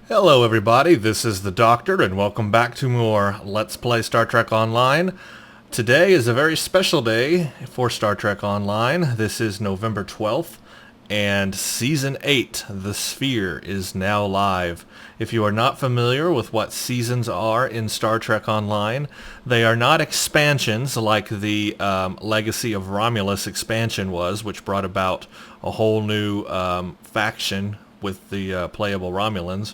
Hello everybody, this is the Doctor and welcome back to more Let's Play Star Trek Online. Today is a very special day for Star Trek Online. This is November 12th and Season 8, The Sphere, is now live. If you are not familiar with what seasons are in Star Trek Online, they are not expansions like the Legacy of Romulus expansion was, which brought about a whole new faction with the playable Romulans.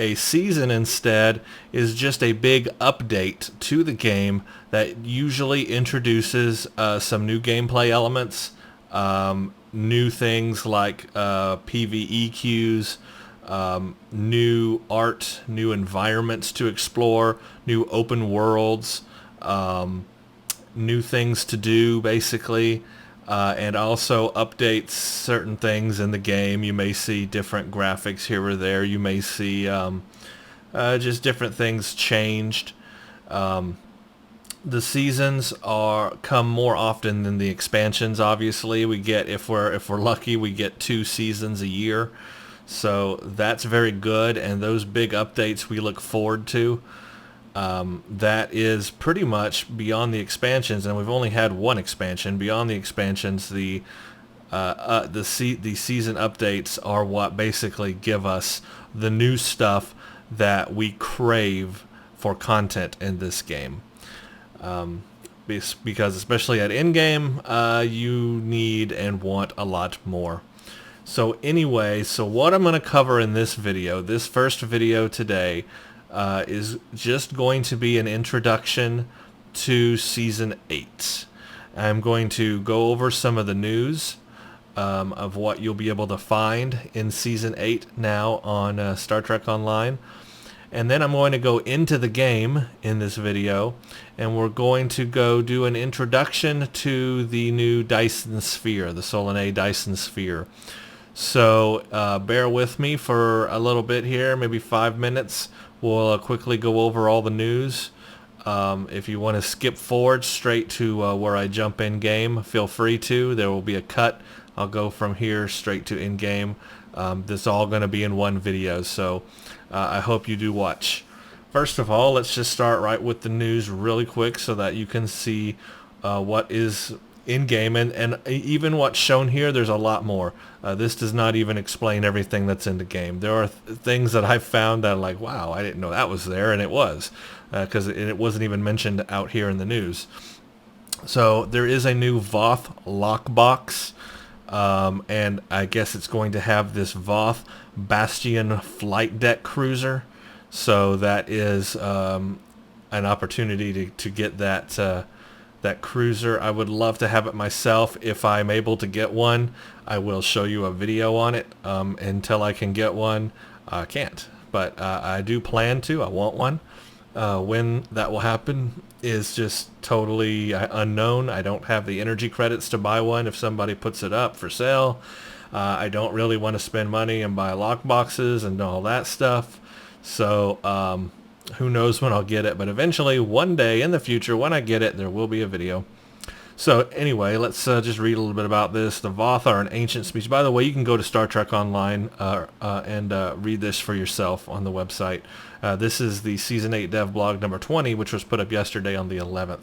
A season instead is just a big update to the game that usually introduces some new gameplay elements, new things like PvE queues, new art, new environments to explore, new open worlds, new things to do basically. And also updates certain things in the game. You may see different graphics here or there. You may see just different things changed. The seasons come more often than the expansions. Obviously, we get if we're lucky, we get 2 seasons a year. So that's very good, and those big updates we look forward to. That is pretty much beyond the expansions, and we've only had one expansion. Beyond the expansions, the season updates are what basically give us the new stuff that we crave for content in this game. Because especially at in-game, you need and want a lot more. So anyway, what I'm going to cover in this video, this first video today, is just going to be an introduction to Season 8. I'm going to go over some of the news of what you'll be able to find in Season 8 now on Star Trek Online. And then I'm going to go into the game in this video, and we're going to go do an introduction to the new Dyson Sphere, the Solanae Dyson Sphere. So bear with me for a little bit here, maybe 5 minutes. We'll quickly go over all the news. If you want to skip forward straight to where I jump in game, feel free to. There will be a cut. I'll go from here straight to in game. This is all going to be in one video, so I hope you do watch. First of all, let's just start right with the news really quick so that you can see what is in-game, and even what's shown here, there's a lot more. This does not even explain everything that's in the game. There are things that I've found that I'm like, wow, I didn't know that was there, and it was, because it wasn't even mentioned out here in the news. So there is a new Voth lockbox, and I guess it's going to have this Voth Bastion flight deck cruiser. So that is an opportunity to get that cruiser. I would love to have it myself. If I'm able to get one, I will show you a video on it. Until I can get one, I can't. But I do plan to. I want one. When that will happen is just totally unknown. I don't have the energy credits to buy one if somebody puts it up for sale. I don't really want to spend money and buy lock boxes and all that stuff. So who knows when I'll get it, but eventually, one day in the future, when I get it, there will be a video. So anyway, let's just read a little bit about this. The Voth are an ancient species. By the way, you can go to Star Trek Online and read this for yourself on the website. This is the Season 8 Dev Blog number 20, which was put up yesterday on the 11th.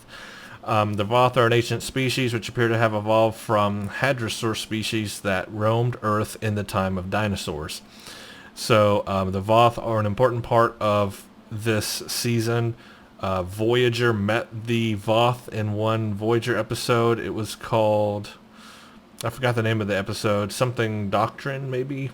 The Voth are an ancient species which appear to have evolved from hadrosaur species that roamed Earth in the time of dinosaurs. So the Voth are an important part of this season. Voyager met the Voth in one Voyager episode. It was called, I forgot the name of the episode, something Doctrine maybe?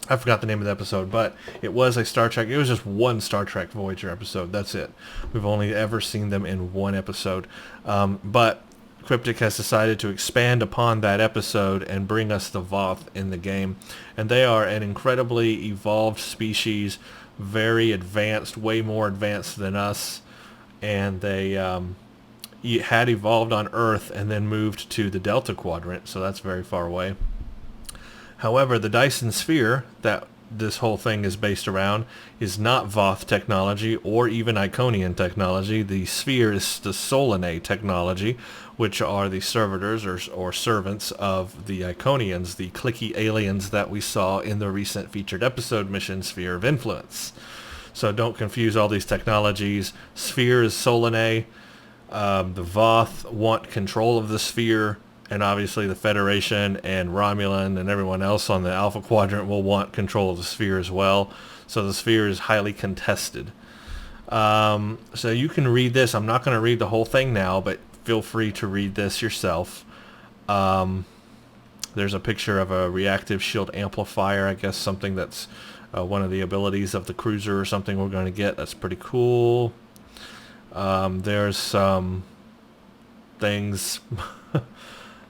I forgot the name of the episode, but it was a Star Trek, it was just one Star Trek Voyager episode, that's it. We've only ever seen them in one episode. But Cryptic has decided to expand upon that episode and bring us the Voth in the game. And they are an incredibly evolved species, very advanced, way more advanced than us, and they had evolved on Earth and then moved to the Delta Quadrant, so that's very far away. However, the Dyson Sphere that this whole thing is based around is not Voth technology or even Iconian technology. The sphere is the Solanae technology, which are the servitors or servants of the Iconians, the clicky aliens that we saw in the recent featured episode mission Sphere of Influence. So don't confuse all these technologies. Sphere is Solanae. The Voth want control of the sphere, and obviously the Federation and Romulan and everyone else on the Alpha Quadrant will want control of the sphere as well. So the sphere is highly contested. So you can read this. I'm not going to read the whole thing now, but feel free to read this yourself. There's a picture of a reactive shield amplifier. I guess something that's one of the abilities of the cruiser or something we're going to get. That's pretty cool. There's some things...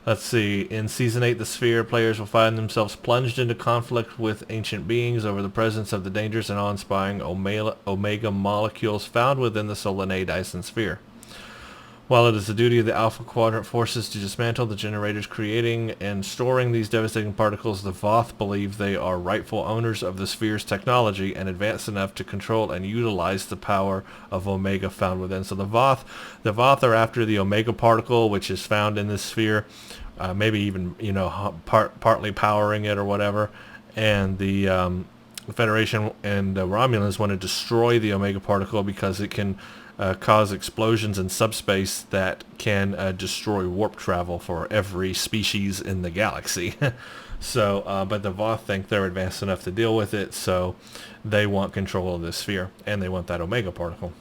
Let's see. In Season 8, The Sphere, players will find themselves plunged into conflict with ancient beings over the presence of the dangerous and awe-inspiring Omega molecules found within the Solanae Dyson sphere. While it is the duty of the Alpha Quadrant forces to dismantle the generators creating and storing these devastating particles, the Voth believe they are rightful owners of the sphere's technology and advanced enough to control and utilize the power of Omega found within. So the Voth are after the Omega particle, which is found in this sphere, maybe even partly powering it or whatever. And the Federation and the Romulans want to destroy the Omega particle because it can cause explosions in subspace that can destroy warp travel for every species in the galaxy. So, but the Voth think they're advanced enough to deal with it, so they want control of this sphere, and they want that Omega particle.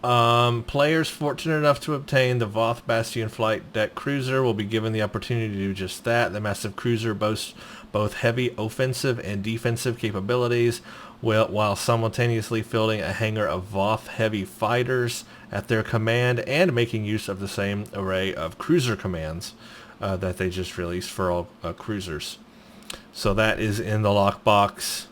Players fortunate enough to obtain the Voth Bastion Flight Deck Cruiser will be given the opportunity to do just that. The massive cruiser boasts both heavy offensive and defensive capabilities, while simultaneously fielding a hangar of Voth heavy fighters at their command and making use of the same array of cruiser commands that they just released for all cruisers. So that is in the lockbox.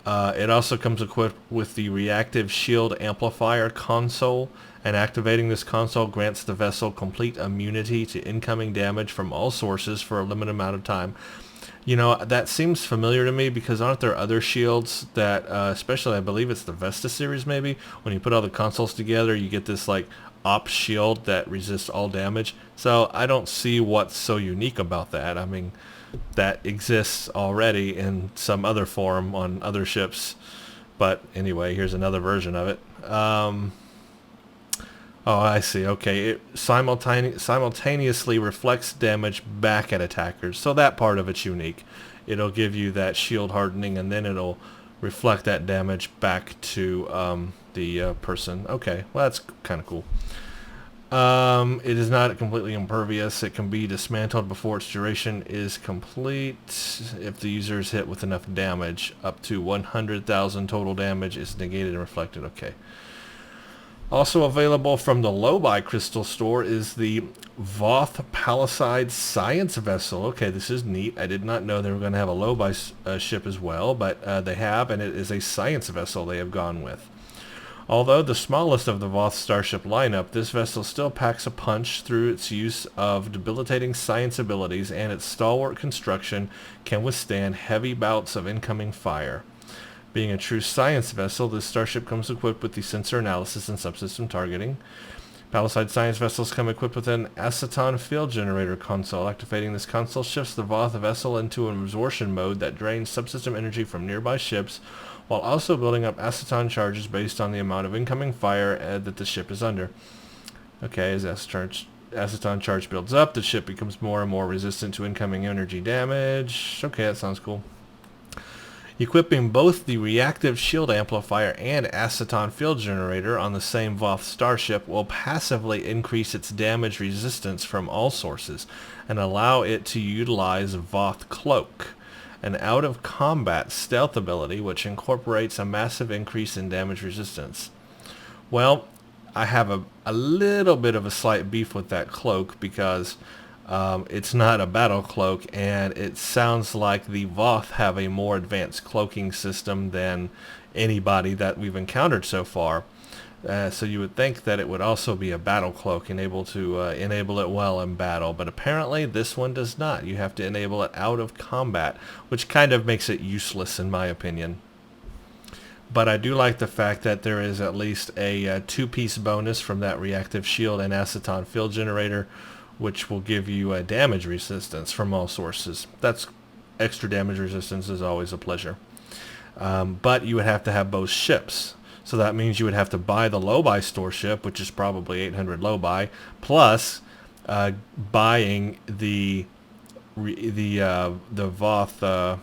It also comes equipped with the reactive shield amplifier console, and activating this console grants the vessel complete immunity to incoming damage from all sources for a limited amount of time. You know, that seems familiar to me because aren't there other shields that, especially I believe it's the Vesta series maybe, when you put all the consoles together you get this like op shield that resists all damage. So I don't see what's so unique about that. I mean, that exists already in some other form on other ships. But anyway, here's another version of it. Oh, I see. Okay, it simultaneously reflects damage back at attackers. So that part of it's unique. It'll give you that shield hardening, and then it'll reflect that damage back to the person. Okay, well that's kind of cool. It is not completely impervious. It can be dismantled before its duration is complete if the user is hit with enough damage. Up to 100,000 total damage is negated and reflected. Okay. Also available from the Lobi Crystal Store is the Voth Palisade Science Vessel. Okay, this is neat. I did not know they were going to have a Lobi ship as well, but they have, and it is a science vessel they have gone with. Although the smallest of the Voth starship lineup, this vessel still packs a punch through its use of debilitating science abilities, and its stalwart construction can withstand heavy bouts of incoming fire. Being a true science vessel, this starship comes equipped with the sensor analysis and subsystem targeting. Palisade science vessels come equipped with an aceton field generator console. Activating this console shifts the Voth vessel into an absorption mode that drains subsystem energy from nearby ships, while also building up aceton charges based on the amount of incoming fire that the ship is under. Okay, as aceton charge builds up, the ship becomes more and more resistant to incoming energy damage. Okay, that sounds cool. Equipping both the reactive shield amplifier and aceton field generator on the same Voth starship will passively increase its damage resistance from all sources and allow it to utilize Voth Cloak, an out-of-combat stealth ability which incorporates a massive increase in damage resistance. Well, I have a little bit of a slight beef with that cloak because it's not a battle cloak, and it sounds like the Voth have a more advanced cloaking system than anybody that we've encountered so far. So you would think that it would also be a battle cloak and able to enable it well in battle, but apparently this one does not. You have to enable it out of combat, which kind of makes it useless in my opinion. But I do like the fact that there is at least a two-piece bonus from that reactive shield and aceton field generator, which will give you a damage resistance from all sources. That's extra damage resistance is always a pleasure. But you would have to have both ships. So that means you would have to buy the low-buy store ship, which is probably 800 low-buy, plus buying the Voth,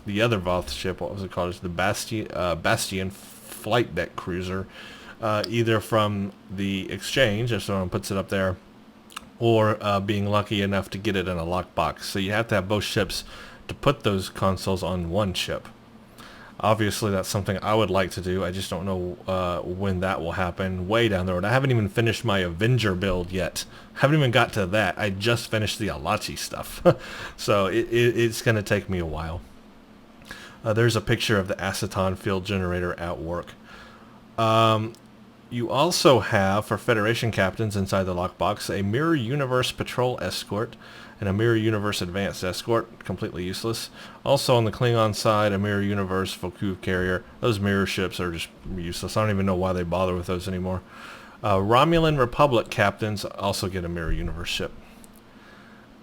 the other Voth ship. What was it called? It's the Bastion flight deck cruiser, either from the exchange, if someone puts it up there, or being lucky enough to get it in a lockbox. So you have to have both ships to put those consoles on one ship. Obviously, that's something I would like to do. I just don't know when that will happen way down the road. I haven't even finished my Avenger build yet. Haven't even got to that. I just finished the Alachi stuff. So it's going to take me a while. There's a picture of the aceton field generator at work. You also have, for Federation captains inside the lockbox, a Mirror Universe Patrol Escort and a Mirror Universe Advanced Escort, completely useless. Also on the Klingon side, a Mirror Universe Voku Carrier. Those mirror ships are just useless. I don't even know why they bother with those anymore. Romulan Republic captains also get a Mirror Universe ship.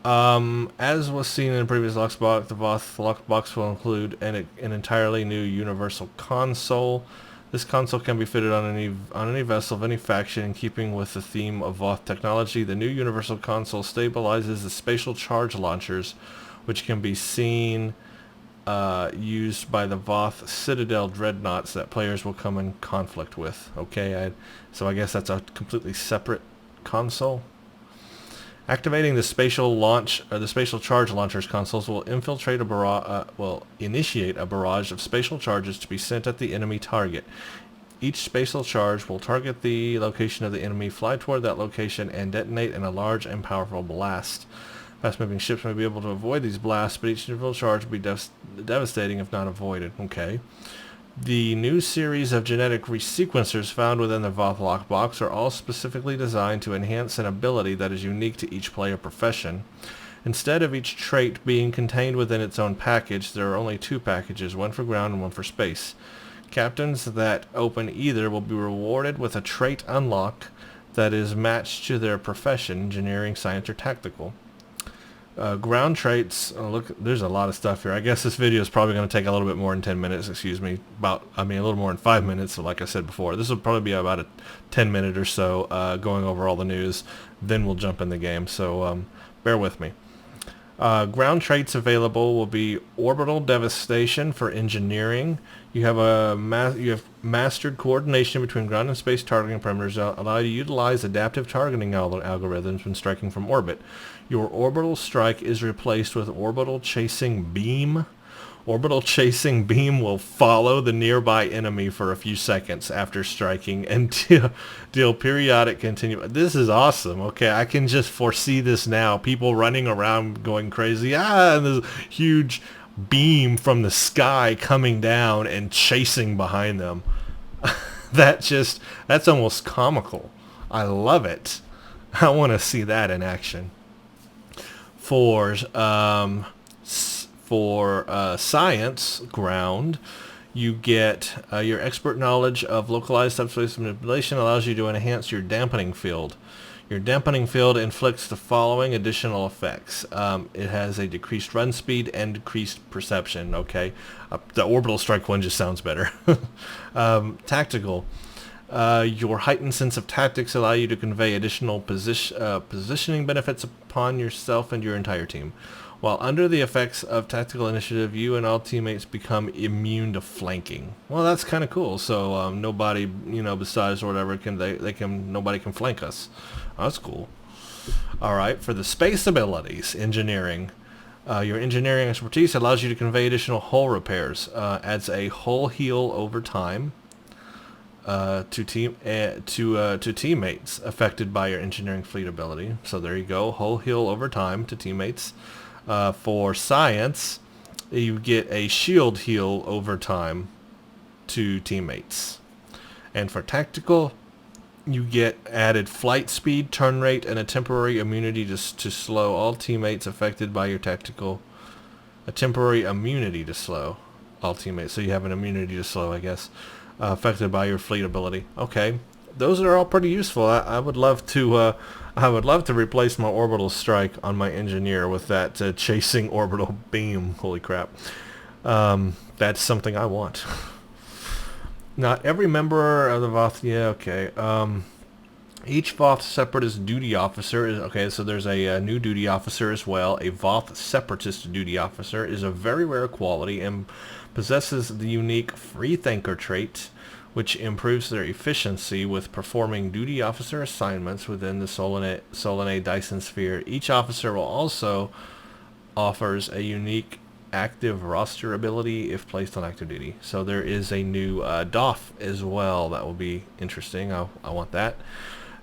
As was seen in the previous lockbox, the Voth lockbox will include an entirely new Universal Console. This console can be fitted on any vessel of any faction in keeping with the theme of Voth technology. The new Universal Console stabilizes the spatial charge launchers, which can be seen used by the Voth Citadel dreadnoughts that players will come in conflict with. Okay, so I guess that's a completely separate console. Activating the spatial launch or the spatial charge launchers consoles will infiltrate a initiate a barrage of spatial charges to be sent at the enemy target. Each spatial charge will target the location of the enemy, fly toward that location, and detonate in a large and powerful blast. Fast-moving ships may be able to avoid these blasts, but each individual charge will be devastating if not avoided. Okay. The new series of genetic resequencers found within the Voth lockbox are all specifically designed to enhance an ability that is unique to each player profession. Instead of each trait being contained within its own package, there are only two packages, one for ground and one for space. Captains that open either will be rewarded with a trait unlock that is matched to their profession, engineering, science, or tactical. Ground traits, look, there's a lot of stuff here. I guess this video is probably going to take a little bit more than 10 minutes, excuse me. A little more than 5 minutes, so like I said before. This will probably be about a 10-minute or so going over all the news. Then we'll jump in the game, so bear with me. Ground traits available will be Orbital Devastation for engineering. You have mastered coordination between ground and space targeting parameters that allow you to utilize adaptive targeting algorithms when striking from orbit. Your orbital strike is replaced with Orbital Chasing Beam. Orbital Chasing Beam will follow the nearby enemy for a few seconds after striking and deal periodic continue. This is awesome. Okay, I can just foresee this now. People running around going crazy. And this huge beam from the sky coming down and chasing behind them. That's almost comical. I love it. I want to see that in action. For science ground, you get your expert knowledge of localized subspace manipulation allows you to enhance your dampening field. Your dampening field inflicts the following additional effects. It has a decreased run speed and decreased perception. Okay, the orbital strike one just sounds better. Tactical. Your heightened sense of tactics allow you to convey additional positioning benefits upon yourself and your entire team. While under the effects of tactical initiative, you and all teammates become immune to flanking. Well, that's kind of cool. So nobody, besides or whatever, nobody can flank us. Oh, that's cool. All right, for the space abilities, engineering. Your engineering expertise allows you to convey additional hull repairs. Adds a hull heal over time. To teammates affected by your engineering fleet ability. So there you go, hull heal over time to teammates. For science, you get a shield heal over time to teammates. And for tactical, You get added flight speed, turn rate, and a temporary immunity to slow all teammates affected by your tactical. A temporary immunity to slow all teammates. So you have an immunity to slow, I guess, affected by your fleet ability. Okay, those are all pretty useful. I would love to. I would love to replace my orbital strike on my engineer with that chasing orbital beam. Holy crap! That's something I want. Not every member of the Voth. Yeah, okay. Each Voth Separatist duty officer is okay. So there's a new duty officer as well. A Voth Separatist duty officer is a very rare quality and possesses the unique Freethinker trait, which improves their efficiency with performing duty officer assignments within the Solanae Dyson sphere. Each officer will also offers a unique active roster ability if placed on active duty. So there is a new DOF as well. That will be interesting. I want that.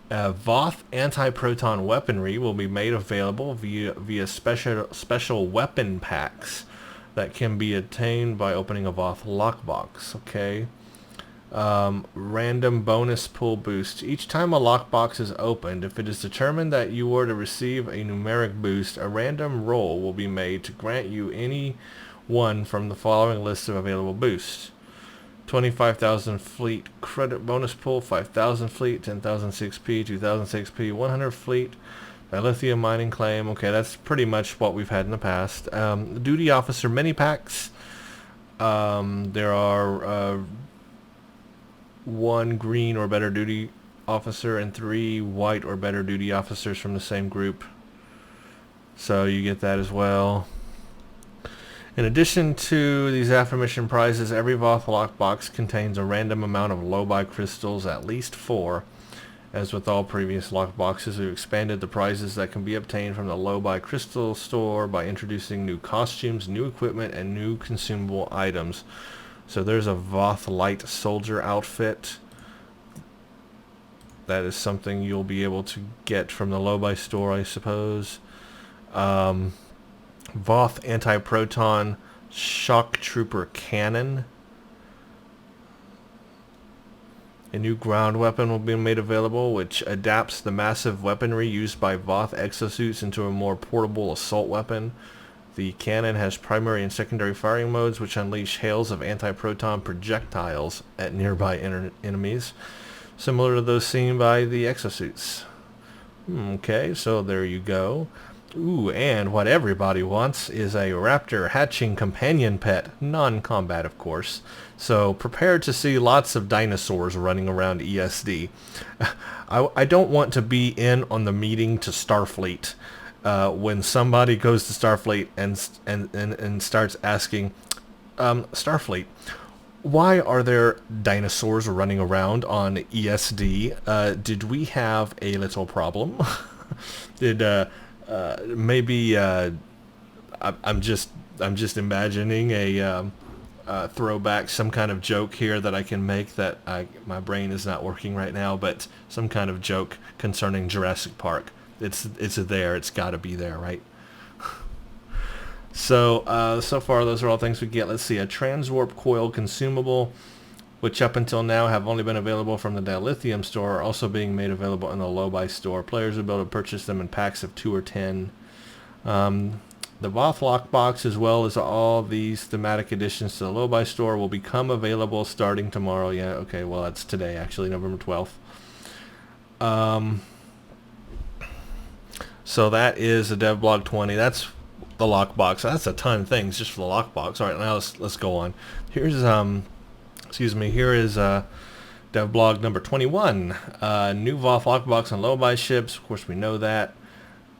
Voth anti-proton weaponry will be made available via special weapon packs that can be obtained by opening a Voth lockbox. Okay. Random bonus pool boost. Each time a lockbox is opened, if it is determined that you were to receive a numeric boost, a random roll will be made to grant you any one from the following list of available boosts. 25,000 fleet credit bonus pool, 5,000 fleet, 10,000 6p, 2,000 6p, 100 fleet, dilithium mining claim. Okay, that's pretty much what we've had in the past. Duty officer mini packs. There are 1 green or better duty officer and 3 white or better duty officers from the same group. So you get that as well. In addition to these aforementioned prizes, every Voth lockbox contains a random amount of Lobi crystals, at least 4. As with all previous lockboxes, we've expanded the prizes that can be obtained from the Lobi crystal store by introducing new costumes, new equipment, and new consumable items. So there's a Voth light soldier outfit. That is something you'll be able to get from the Lobi store, I suppose. Voth anti-proton shock trooper cannon. A new ground weapon will be made available, which adapts the massive weaponry used by Voth exosuits into a more portable assault weapon. The cannon has primary and secondary firing modes, which unleash hails of anti-proton projectiles at nearby enemies, similar to those seen by the exosuits. Okay, so there you go. Ooh, and what everybody wants is a raptor hatching companion pet, non-combat of course. So prepare to see lots of dinosaurs running around ESD. I don't want to be in on the meeting to Starfleet when somebody goes to Starfleet and starts asking, Starfleet, why are there dinosaurs running around on ESD? Did we have a little problem? Maybe I'm just imagining a throwback, some kind of joke here that I can make that my brain is not working right now, but some kind of joke concerning Jurassic Park. It's there. It's got to be there, right? So so far those are all things we get. Let's see, a transwarp coil consumable, which up until now have only been available from the Dilithium store, are also being made available in the Lobi store. Players will be able to purchase them in packs of 2 or 10. The Voth lockbox, as well as all these thematic additions to the Lobi store, will become available starting tomorrow. Yeah, okay, well that's today actually, November 12th. So that is a devblog 20. That's the lockbox. That's a ton of things just for the lockbox. All right, now let's go on. Here's here is devblog number 21. New Voth lockbox on Lobi ships. Of course, we know that.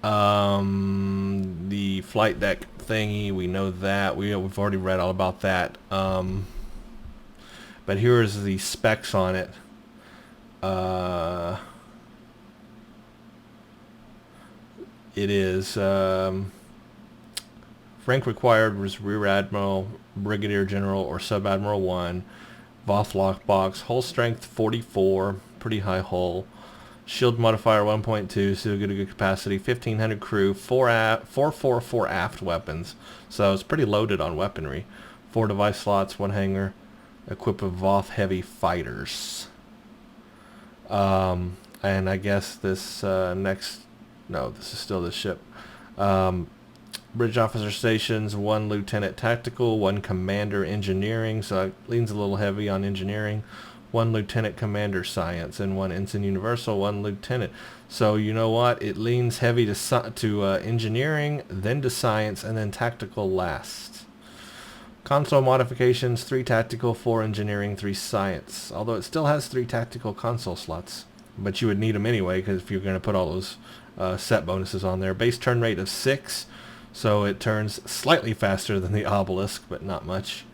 The flight deck thingy, we know that. We've already read all about that. But here is the specs on it. It is rank required was Rear Admiral, Brigadier General, or Sub-Admiral 1. Voth lockbox, hull strength 44, pretty high hull. Shield modifier 1.2, so good capacity. 1,500 crew, 4 aft weapons, so it's pretty loaded on weaponry. 4 device slots, 1 hangar, equipped with Voth heavy fighters. And I guess this next, no, this is still the ship. Um, Bridge officer stations, 1 lieutenant tactical, 1 commander engineering, so it leans a little heavy on engineering, 1 lieutenant commander science, and 1 ensign universal, 1 lieutenant. So you know what? It leans heavy to engineering, then to science, and then tactical last. Console modifications, 3 tactical, 4 engineering, 3 science. Although it still has 3 tactical console slots. But you would need them anyway, because if you're going to put all those set bonuses on there. Base turn rate of 6. So it turns slightly faster than the obelisk, but not much.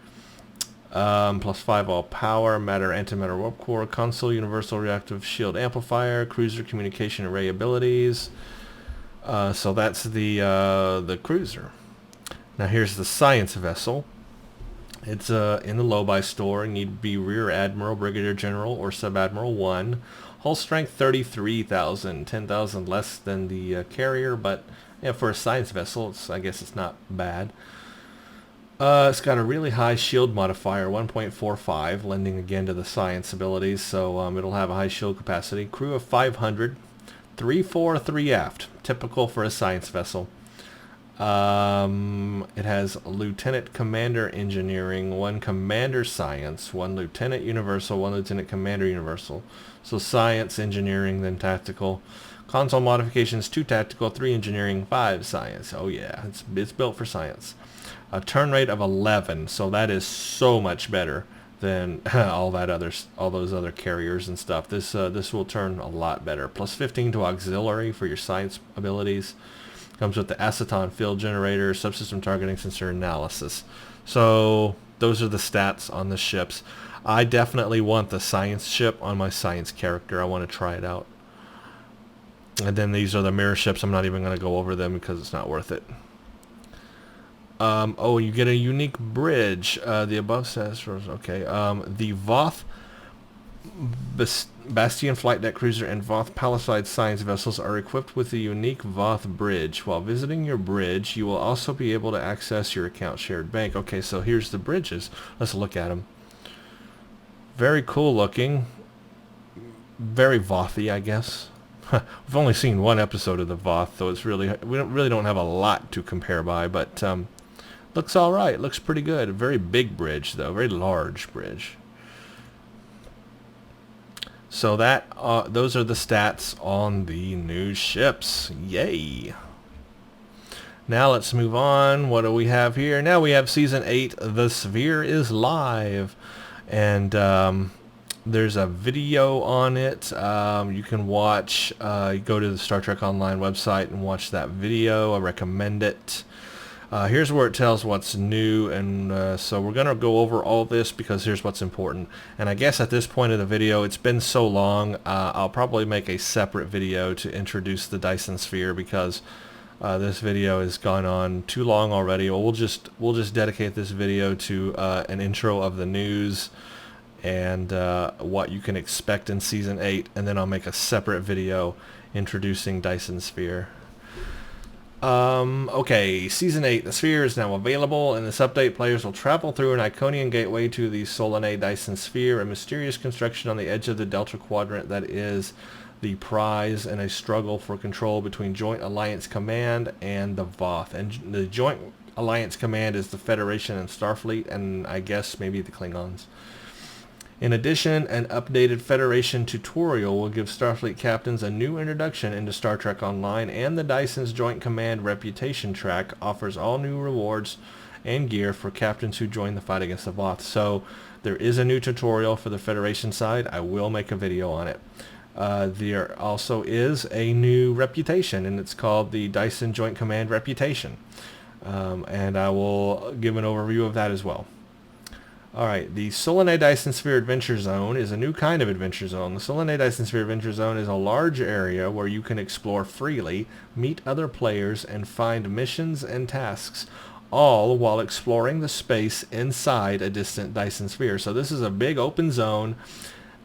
Plus 5 all power, matter, antimatter warp core, console, universal reactive shield amplifier, cruiser communication array abilities. So that's the cruiser. Now here's the science vessel. It's in the low-buy store. You need to be Rear Admiral, Brigadier General, or Sub-Admiral 1. Hull strength 33,000, 10,000 less than the carrier, but yeah, for a science vessel, I guess it's not bad. It's got a really high shield modifier, 1.45, lending again to the science abilities, so it'll have a high shield capacity. Crew of 500, 3 fore, 3 aft, typical for a science vessel. It has Lieutenant Commander Engineering, 1 Commander Science, 1 Lieutenant Universal, 1 Lieutenant Commander Universal. So Science, Engineering, then Tactical. Console modifications, 2 Tactical, 3 Engineering, 5 Science. Oh yeah, it's built for science. A turn rate of 11, so that is so much better than all those other carriers and stuff. This will turn a lot better. Plus 15 to auxiliary for your science abilities. Comes with the aceton field generator, subsystem targeting, sensor analysis. So those are the stats on the ships. I definitely want the science ship on my science character. I want to try it out. And then these are the mirror ships. I'm not even going to go over them because it's not worth it. Oh, you get a unique bridge. The above says, okay. The Voth Bastion flight deck cruiser and Voth Palisade science vessels are equipped with the unique Voth bridge. While visiting your bridge, you will also be able to access your account shared bank. Okay, so here's the bridges. Let's look at them. Very cool looking. Very Vothy, I guess. We've only seen 1 episode of the Voth, so it's really we really don't have a lot to compare by, but looks all right. Looks pretty good. A very big bridge, though. Very large bridge. So that those are the stats on the new ships. Yay! Now let's move on. What do we have here? Now we have Season 8, The Sphere is live. And there's a video on it. You can watch, go to the Star Trek Online website and watch that video. I recommend it. Here's where it tells what's new, and so we're going to go over all this because here's what's important. And I guess at this point of the video, it's been so long, I'll probably make a separate video to introduce the Dyson Sphere because this video has gone on too long already. We'll just dedicate this video to an intro of the news and what you can expect in Season 8, and then I'll make a separate video introducing Dyson Sphere. Okay, Season 8, the Sphere is now available. In this update, players will travel through an Iconian gateway to the Solanae Dyson Sphere, a mysterious construction on the edge of the Delta Quadrant that is the prize in a struggle for control between Joint Alliance Command and the Voth. And the Joint Alliance Command is the Federation and Starfleet, and I guess maybe the Klingons. In addition, an updated Federation tutorial will give Starfleet captains a new introduction into Star Trek Online, and the Dyson's Joint Command Reputation track offers all new rewards and gear for captains who join the fight against the Voth. So there is a new tutorial for the Federation side. I will make a video on it. There also is a new reputation, and it's called the Dyson Joint Command Reputation. And I will give an overview of that as well. Alright, the Solanae Dyson Sphere Adventure Zone is a new kind of adventure zone. The Solanae Dyson Sphere Adventure Zone is a large area where you can explore freely, meet other players, and find missions and tasks, all while exploring the space inside a distant Dyson Sphere. So this is a big open zone,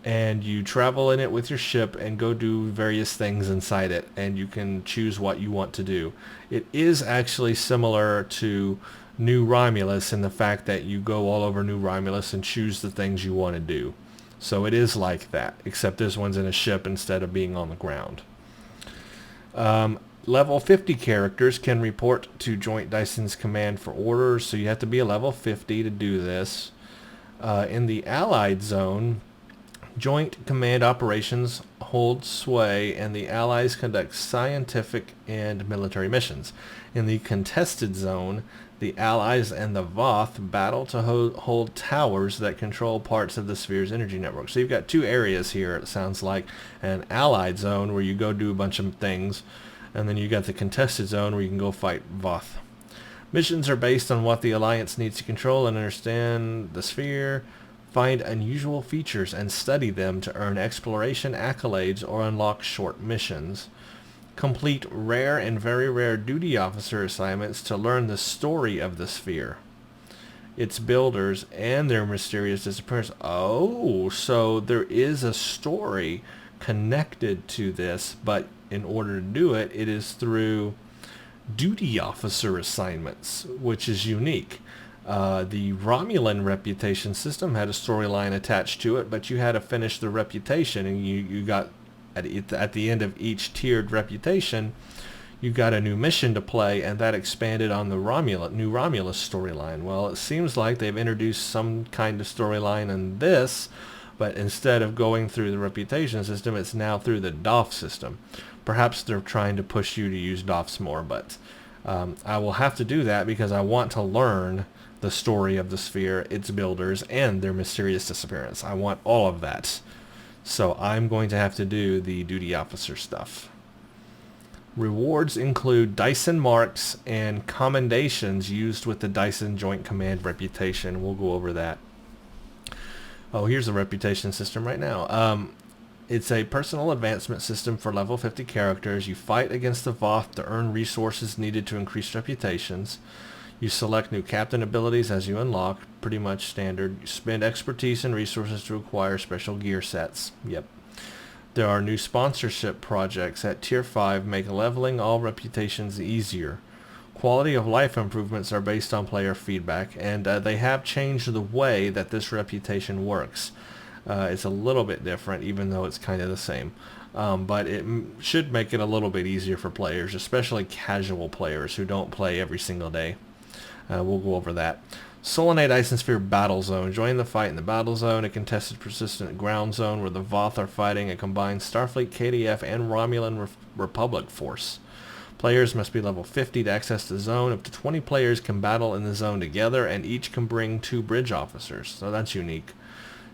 and you travel in it with your ship and go do various things inside it, and you can choose what you want to do. It is actually similar to New Romulus in the fact that you go all over New Romulus and choose the things you want to do. So it is like that, except this one's in a ship instead of being on the ground. Level 50 characters can report to Joint Dyson's command for orders, so you have to be a level 50 to do this. In the Allied Zone, Joint Command operations hold sway, and the Allies conduct scientific and military missions. In the Contested Zone, the Allies and the Voth battle to hold towers that control parts of the sphere's energy network. So you've got two areas here, it sounds like. An Allied Zone where you go do a bunch of things, and then you got the Contested Zone where you can go fight Voth. Missions are based on what the Alliance needs to control and understand the sphere. Find unusual features and study them to earn exploration accolades or unlock short missions. Complete rare and very rare duty officer assignments to learn the story of the sphere, its builders, and their mysterious disappearance. Oh, so there is a story connected to this, but in order to do it, it is through duty officer assignments, which is unique. The Romulan reputation system had a storyline attached to it, but you had to finish the reputation, and you got at the end of each tiered reputation, you got a new mission to play, and that expanded on the new Romulus storyline. Well, it seems like they've introduced some kind of storyline in this, but instead of going through the reputation system, it's now through the DOF system. Perhaps they're trying to push you to use DOFs more, but I will have to do that because I want to learn the story of the sphere, its builders, and their mysterious disappearance. I want all of that. So I'm going to have to do the duty officer stuff. Rewards include Dyson marks and commendations used with the Dyson Joint Command reputation. We'll go over that. Oh, here's the reputation system right now. It's a personal advancement system for level 50 characters. You fight against the Voth to earn resources needed to increase reputations. You select new captain abilities as you unlock, pretty much standard. You spend expertise and resources to acquire special gear sets. Yep. There are new sponsorship projects at Tier 5 make leveling all reputations easier. Quality of life improvements are based on player feedback, and they have changed the way that this reputation works. It's a little bit different, even though it's kind of the same. But it should make it a little bit easier for players, especially casual players who don't play every single day. We'll go over that. Solonate Dyson Sphere Battle Zone. Join the fight in the Battle Zone, a contested persistent ground zone where the Voth are fighting a combined Starfleet, KDF, and Romulan Republic force. Players must be level 50 to access the zone. Up to 20 players can battle in the zone together, and each can bring 2 bridge officers. So that's unique.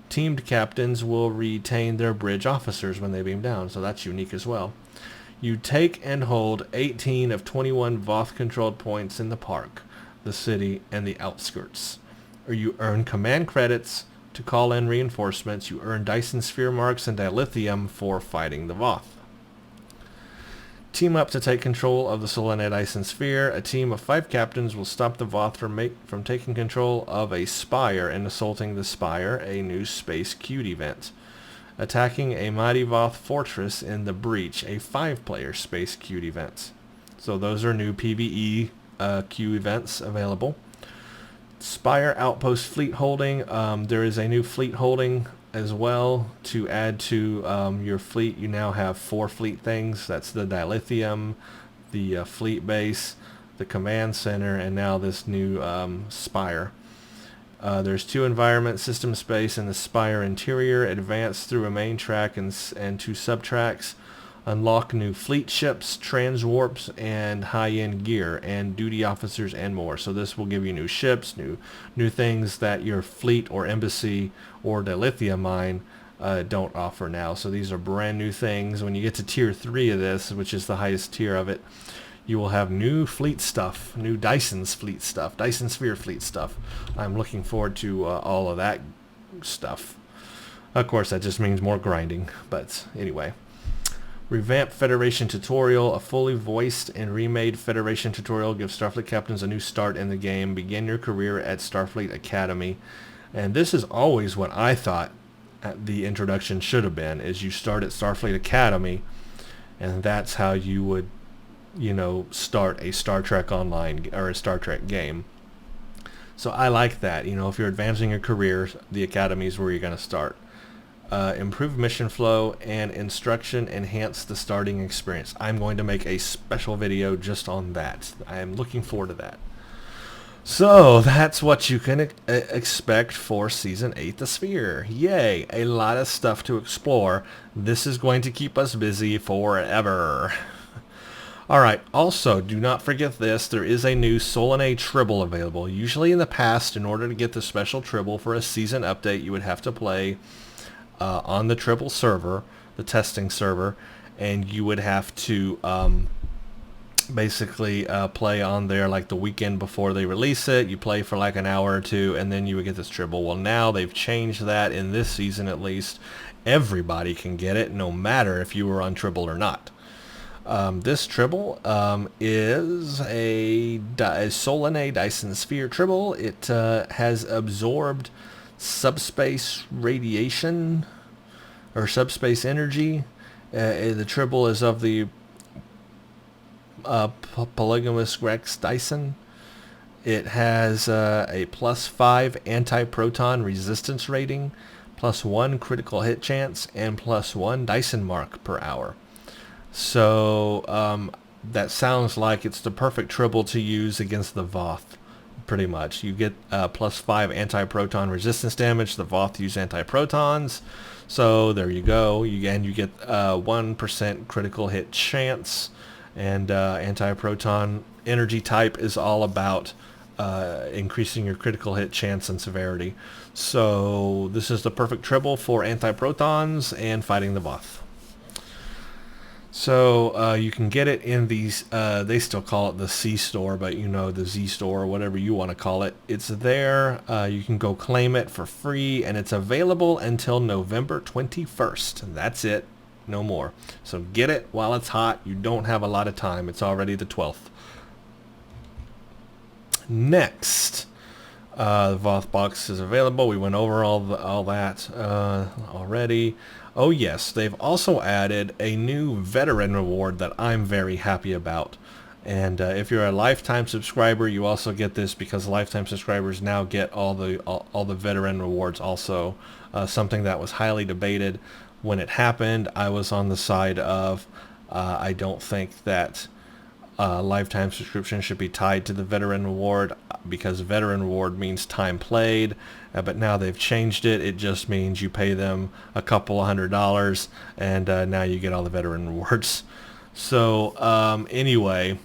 Teamed captains will retain their bridge officers when they beam down, so that's unique as well. You take and hold 18 of 21 Voth-controlled points in the park, the city, and the outskirts. Or you earn command credits to call in reinforcements. You earn Dyson Sphere marks and dilithium for fighting the Voth. Team up to take control of the Solonate Dyson Sphere. A team of 5 captains will stop the Voth from taking control of a spire and assaulting the spire, a new Space Cute event. Attacking a mighty Voth fortress in the Breach, a 5-player Space Cute event. So those are new PvE queue events available. Spire Outpost Fleet Holding. There is a new fleet holding as well to add to your fleet. You now have 4 fleet things. That's the dilithium, the fleet base, the command center, and now this new spire. There's 2 environment, system space, and the spire interior. Advance through a main track and 2 sub-tracks. Unlock new fleet ships, transwarps, and high-end gear, and duty officers, and more. So this will give you new ships, new things that your fleet or embassy or dilithium mine don't offer now. So these are brand new things. When you get to Tier 3 of this, which is the highest tier of it, you will have new fleet stuff, new Dyson's fleet stuff, Dyson Sphere fleet stuff. I'm looking forward to all of that stuff. Of course, that just means more grinding, but anyway. Revamped Federation tutorial. A fully voiced and remade Federation tutorial gives Starfleet captains a new start in the game. Begin your career at Starfleet Academy. And this is always what I thought the introduction should have been, is you start at Starfleet Academy, and that's how you would, start a Star Trek Online or a Star Trek game. So I like that. If you're advancing your career, the Academy is where you're going to start. improve mission flow, and instruction enhance the starting experience. I'm going to make a special video just on that. I am looking forward to that. So that's what you can expect for Season 8 The Sphere. Yay, a lot of stuff to explore. This is going to keep us busy forever. Alright, also, do not forget this. There is a new Solanae Tribble available. Usually in the past, in order to get the special Tribble for a season update, you would have to play on the Tribble server, the testing server, and you would have to basically play on there like the weekend before they release it. You play for like an hour or two, and then you would get this Tribble. Well, now they've changed that in this season at least. Everybody can get it, no matter if you were on Tribble or not. This Tribble is a Solanae Dyson Sphere Tribble. It has absorbed subspace radiation or subspace energy. The Tribble is of the polygamous Rex Dyson. It has a +5 anti-proton resistance rating, +1 critical hit chance, and +1 Dyson mark per hour. So that sounds like it's the perfect Tribble to use against the Voth, pretty much. You get +5 anti-proton resistance damage. The Voth use anti-protons, so there you go. You get 1% critical hit chance, and anti-proton energy type is all about increasing your critical hit chance and severity. So this is the perfect Tribble for anti-protons and fighting the Voth. So you can get it in these, they still call it the C store, but you know, the Z store, or whatever you want to call it. It's there. You can go claim it for free, and it's available until November 21st. And that's it. No more. So get it while it's hot. You don't have a lot of time. It's already the 12th. Next, the Voth box is available. We went over all that already. Oh yes, they've also added a new veteran reward that I'm very happy about. And if you're a lifetime subscriber, you also get this, because lifetime subscribers now get all the veteran rewards also. Something that was highly debated when it happened. I was on the side of I don't think that lifetime subscription should be tied to the veteran reward, because veteran reward means time played, but now they've changed it. It just means you pay them a couple of $100, and now you get all the veteran rewards. So anyway,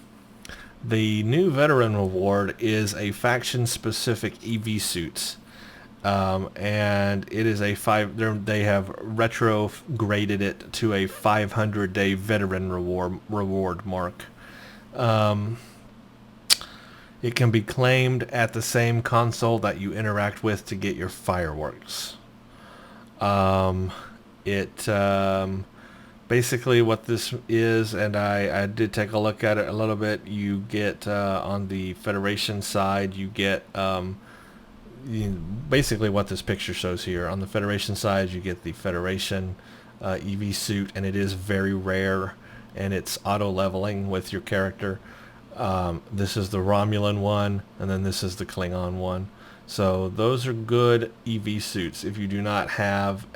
the new veteran reward is a faction specific EV suits. And it is a they have retro graded it to a 500-day veteran reward mark. It can be claimed at the same console that you interact with to get your fireworks. Basically what this is, and I did take a look at it a little bit, you get on the Federation side, you get basically what this picture shows here. On the Federation side, you get the Federation EV suit, and it is very rare, and it's auto leveling with your character. This is the Romulan one, and then this is the Klingon one. So those are good EV suits. If you do not have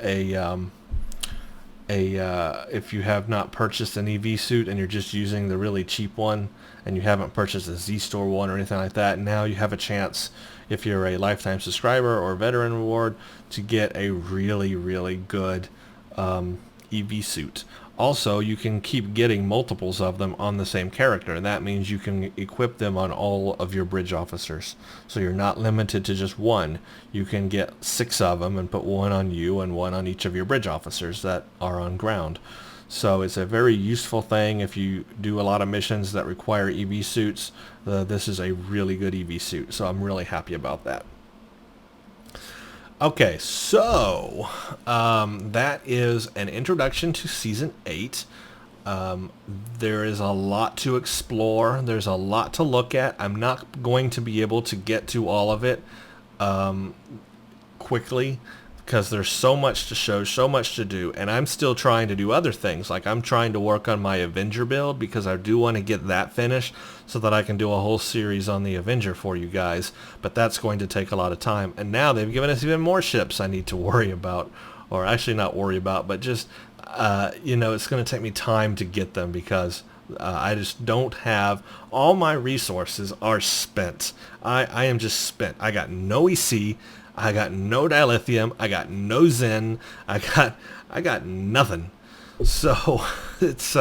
if you have not purchased an EV suit and you're just using the really cheap one, and you haven't purchased a Z-Store one or anything like that, now you have a chance, if you're a lifetime subscriber or veteran reward, to get a really, really good EV suit. Also, you can keep getting multiples of them on the same character, and that means you can equip them on all of your bridge officers. So you're not limited to just one. You can get 6 of them and put one on you and one on each of your bridge officers that are on ground. So it's a very useful thing if you do a lot of missions that require EV suits. This is a really good EV suit, so I'm really happy about that. Okay, so that is an introduction to Season 8. There is a lot to explore. There's a lot to look at. I'm not going to be able to get to all of it quickly, because there's so much to show, so much to do, and I'm still trying to do other things. Like I'm trying to work on my Avenger build because I do want to get that finished so that I can do a whole series on the Avenger for you guys, but that's going to take a lot of time. And now they've given us even more ships I need to worry about, or actually not worry about, but just, you know, it's going to take me time to get them because I just don't have, all my resources are spent. I am just spent. I got no EC, I got no dilithium, I got no Zen, I got nothing. So it's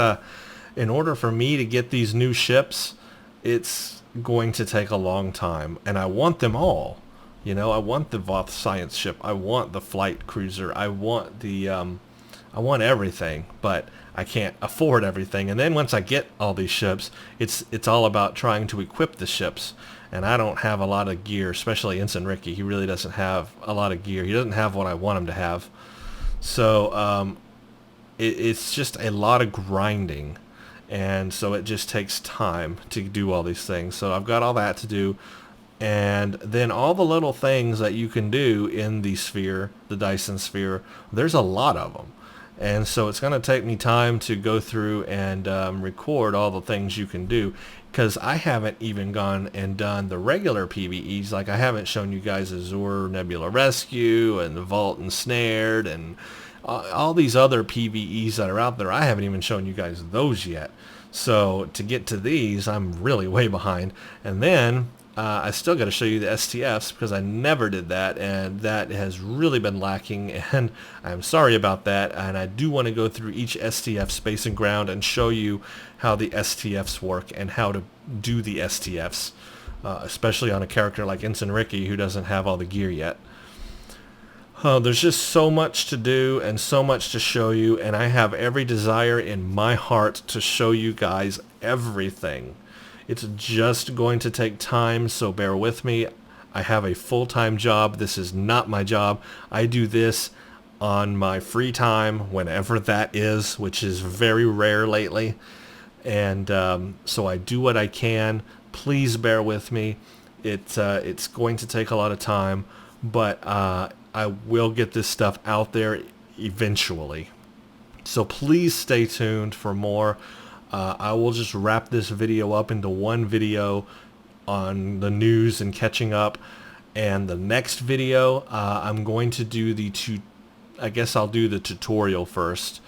in order for me to get these new ships, it's going to take a long time, and I want them all. You know, I want the Voth science ship, I want the flight cruiser, I want the I want everything, but I can't afford everything. And then once I get all these ships, it's all about trying to equip the ships. And I don't have a lot of gear, especially Ensign Ricky. He really doesn't have a lot of gear. He doesn't have what I want him to have. So it's just a lot of grinding. And so it just takes time to do all these things. So I've got all that to do. And then all the little things that you can do in the sphere, the Dyson sphere, there's a lot of them. And so it's going to take me time to go through and record all the things you can do, because I haven't even gone and done the regular PvEs. Like I haven't shown you guys Azure Nebula Rescue and the Vault Ensnared and all these other PvEs that are out there. I haven't even shown you guys those yet. So to get to these, I'm really way behind. And then I still got to show you the STFs because I never did that, and that has really been lacking, and I'm sorry about that. And I do want to go through each STF space and ground and show you how the STFs work and how to do the STFs, especially on a character like Ensign Ricky who doesn't have all the gear yet. There's just so much to do and so much to show you, and I have every desire in my heart to show you guys everything. It's just going to take time, so bear with me. I have a full-time job. This is not my job. I do this on my free time, whenever that is, which is very rare lately. And so I do what I can. Please bear with me. It's going to take a lot of time, but I will get this stuff out there eventually. So please stay tuned for more. I will just wrap this video up into one video on the news and catching up, and the next video I'm going to do I guess I'll do the tutorial first,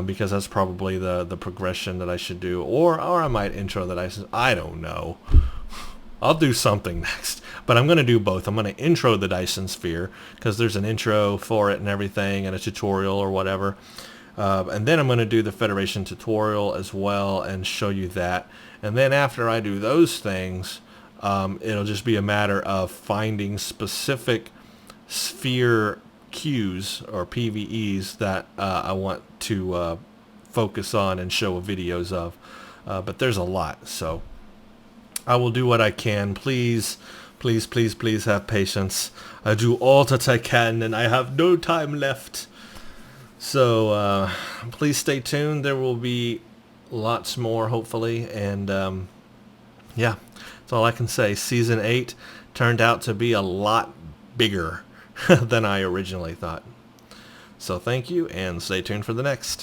because that's probably the progression that I should do, or I might intro the Dyson. I don't know. I'll do something next, but I'm going to do both. I'm going to intro the Dyson sphere because there's an intro for it and everything, and a tutorial or whatever. And then I'm going to do the Federation tutorial as well and show you that. And then after I do those things, it'll just be a matter of finding specific sphere queues or PvEs that I want to focus on and show videos of. But there's a lot, so I will do what I can. Please, please, please, please have patience. I do all that I can, and I have no time left. So please stay tuned. There will be lots more, hopefully, and yeah, that's all I can say. Season 8 turned out to be a lot bigger than I originally thought. So thank you, and stay tuned for the next.